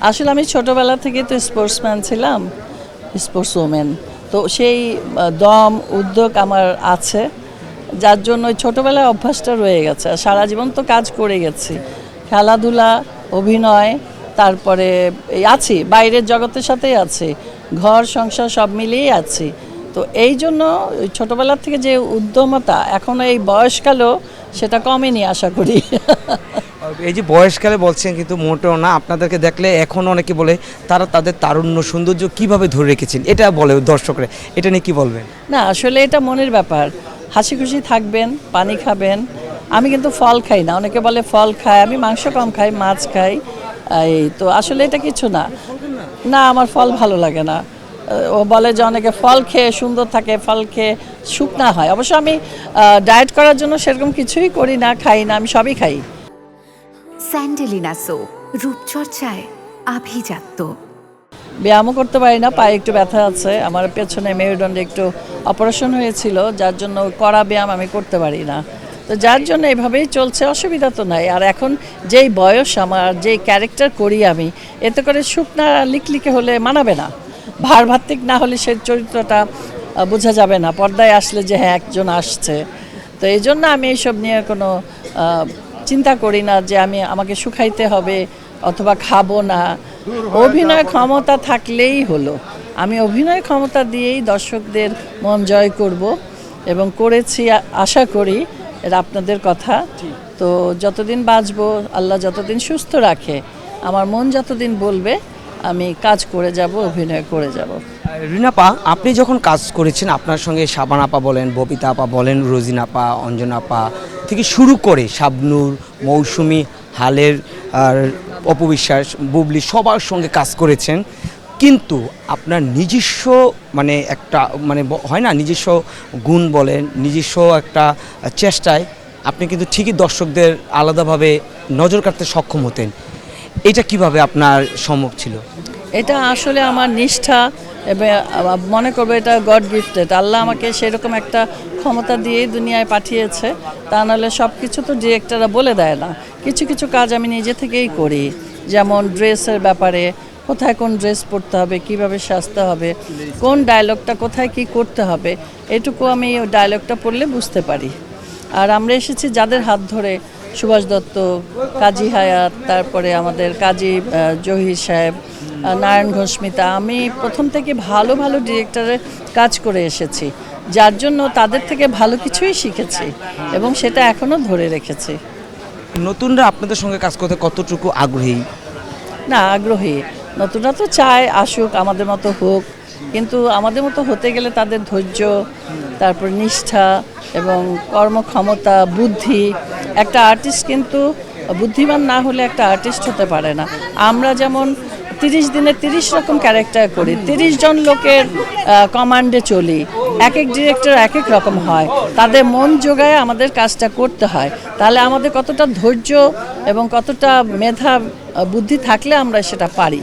আসলে আমি ছোটবেলা থেকে তো স্পোর্টসম্যান ছিলাম, স্পোর্টস ওমেন। তো সেই দম উদ্যোগ আমার আছে, যার জন্য ওই ছোটোবেলায় অভ্যাসটা রয়ে গেছে। আর সারা জীবন তো কাজ করে গেছি, খেলাধুলা, অভিনয়, তারপরে এই আছি বাইরের জগতের সাথেই আছি, ঘর সংসার সব মিলিয়েই আছি। তো এই জন্য ওই ছোটোবেলার থেকে যে উদ্যমতা এখনও এই বয়সকালেও সেটা কমেনি আশা করি। এই যে বয়সকালে বলছেন কিন্তু মোটেও না, আপনাদেরকে দেখলে এখন অনেকে বলে তারা তাদের তারুণ্য সৌন্দর্য কিভাবে ধরে রেখেছেন, এটা বলে দর্শকরা, এটা নিয়ে কি বলবেন? না আসলে এটা মনের ব্যাপার, হাসি খুশি থাকবেন, পানি খাবেন। আমি কিন্তু ফল খাই না, অনেকে বলে ফল খায়, আমি মাংস কম খাই, মাছ খাই। এই তো আসলে এটা কিছু না। না আমার ফল ভালো লাগে না। ও বলে যে অনেকে ফল খেয়ে সুন্দর থাকে, ফল খেয়ে শুকনা হয়। অবশ্য আমি ডায়েট করার জন্য সেরকম কিছুই করি না, খাই না, আমি সবই খাই। স্যান্ডেলিনা সো, রূপচর্চায় আভিজাত্য। ব্যায়ামও করতে পারি না, পায়ে একটু ব্যথা আছে, আমার পেছনে মেরুদণ্ডে একটু অপারেশন হয়েছিল, যার জন্য কড়া ব্যায়াম আমি করতে পারি না। তো যার জন্য এভাবেই চলছে, অসুবিধা তো নাই। আর এখন যেই বয়স আমার, যেই ক্যারেক্টার করি আমি, এতে করে শুকনা লিকলিকে হলে মানাবে না, ভারভাত্তিক না হলে সে চরিত্রটা বোঝা যাবে না, পর্দায় আসলে যে হ্যাঁ একজন আসছে। তো এই জন্য আমি এইসব নিয়ে কোনো চিন্তা করি না যে আমাকে শুকাইতে হবে অথবা খাবো না। অভিনয় ক্ষমতা থাকলেই হলো, আমি অভিনয় ক্ষমতা দিয়েই দর্শকদের মন জয় করব এবং করেছি। আশা করি এটা আপনাদের কথা। তো যতদিন বাঁচবো, আল্লাহ যতদিন সুস্থ রাখে, আমার মন যতদিন বলবে, আমি কাজ করে যাব, অভিনয় করে যাব। রিনাপা, আপনি যখন কাজ করেছেন, আপনার সঙ্গে শাবান আপা বলেন, ববিতা আপা বলেন, রোজিনা আপা, অঞ্জনা আপা থেকে শুরু করে শাবনূর, মৌসুমী, হালের আর অপবিশ্বাস, বুবলি সবার সঙ্গে কাজ করেছেন, কিন্তু আপনার নিজস্ব মানে একটা মানে হয় না, নিজস্ব গুণ বলেন, নিজস্ব একটা চেষ্টায় আপনি কিন্তু ঠিকই দর্শকদের আলাদাভাবে নজর কাটতে সক্ষম হতেন। এটা কিভাবে আপনার সম্ভব ছিল? এটা আসলে আমার নিষ্ঠা, এবং মনে করবো এটা গড গিফটেড। আল্লাহ আমাকে সেরকম একটা ক্ষমতা দিয়েই দুনিয়ায় পাঠিয়েছে। তা নাহলে সব কিছু তো ডিরেক্টররা বলে দেয় না, কিছু কিছু কাজ আমি নিজে থেকেই করি। যেমন ড্রেসের ব্যাপারে, কোথায় কোন ড্রেস পরতে হবে, কিভাবে সাজতে হবে, কোন ডায়লগটা কোথায় কি করতে হবে, এটুকু আমি ওই ডায়লগটা পড়লে বুঝতে পারি। আর আমরা এসেছি যাদের হাত ধরে, সুভাষ দত্ত, কাজী হায়াত, তারপরে আমাদের কাজী জহির সাহেব, নারায়ণ ঘোষমিতা, আমি প্রথম থেকে ভালো ভালো ডিরেক্টরের কাজ করে এসেছি, যার জন্য তাদের থেকে ভালো কিছুই শিখেছি এবং সেটা এখনও ধরে রেখেছি। নতুনরা আপনাদের সঙ্গে কাজ করতে কতটুকু আগ্রহী? না আগ্রহী, নতুনরা তো চায় আসুক, আমাদের মতো হোক, কিন্তু আমাদের মতো হতে গেলে তাদের ধৈর্য, তারপর নিষ্ঠা এবং কর্মক্ষমতা, বুদ্ধি। একটা আর্টিস্ট কিন্তু বুদ্ধিমান না হলে একটা আর্টিস্ট হতে পারে না। আমরা যেমন 30 দিনে 30 রকম ক্যারেক্টার করি, 30 জন লোকের কমান্ডে চলি, এক এক ডিরেক্টর এক এক রকম হয়, তাদের মন জোগায় আমাদের কাজটা করতে হয়। তাহলে আমাদের কতটা ধৈর্য এবং কতটা মেধা বুদ্ধি থাকলে আমরা সেটা পারি।